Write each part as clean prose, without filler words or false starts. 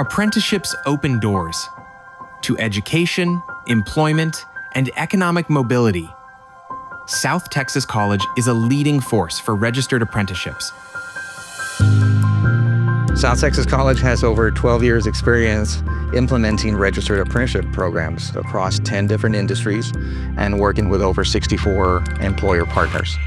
Apprenticeships open doors to education, employment, and economic mobility. South Texas College is a leading force for registered apprenticeships. South Texas College has over 12 years experience implementing registered apprenticeship programs across 10 different industries and working with over 64 employer partners.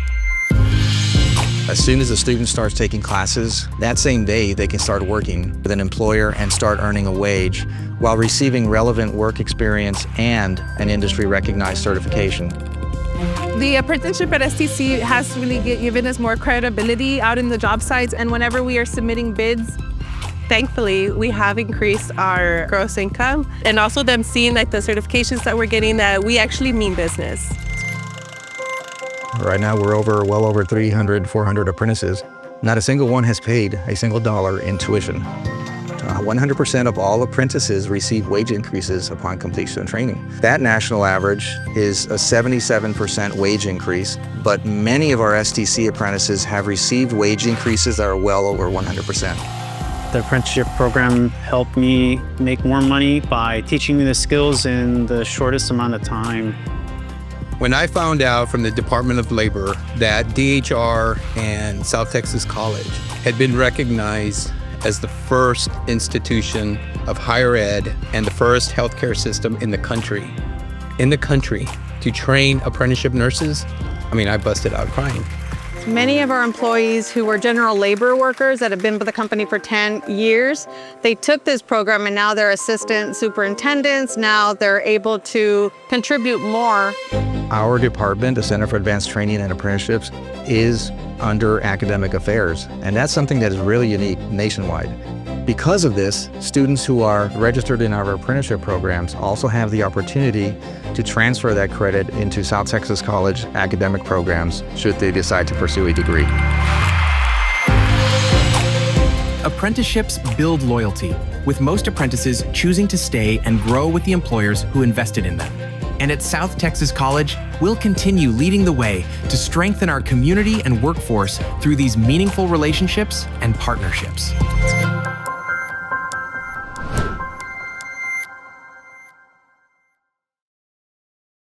As soon as a student starts taking classes, that same day they can start working with an employer and start earning a wage while receiving relevant work experience and an industry-recognized certification. The apprenticeship at STC has really given us more credibility out in the job sites, and whenever we are submitting bids, thankfully, we have increased our gross income, and also them seeing like the certifications that we're getting that we actually mean business. Right now, we're well over 300, 400 apprentices. Not a single one has paid a single dollar in tuition. 100% of all apprentices receive wage increases upon completion of training. That national average is a 77% wage increase, but many of our STC apprentices have received wage increases that are well over 100%. The apprenticeship program helped me make more money by teaching me the skills in the shortest amount of time. When I found out from the Department of Labor that DHR and South Texas College had been recognized as the first institution of higher ed and the first healthcare system in the country to train apprenticeship nurses, I busted out crying. Many of our employees who were general labor workers that have been with the company for 10 years, they took this program and now they're assistant superintendents. Now they're able to contribute more. Our department, the Center for Advanced Training and Apprenticeships, is under academic affairs, and that's something that is really unique nationwide. Because of this, students who are registered in our apprenticeship programs also have the opportunity to transfer that credit into South Texas College academic programs should they decide to pursue a degree. Apprenticeships build loyalty, with most apprentices choosing to stay and grow with the employers who invested in them. And at South Texas College, we'll continue leading the way to strengthen our community and workforce through these meaningful relationships and partnerships.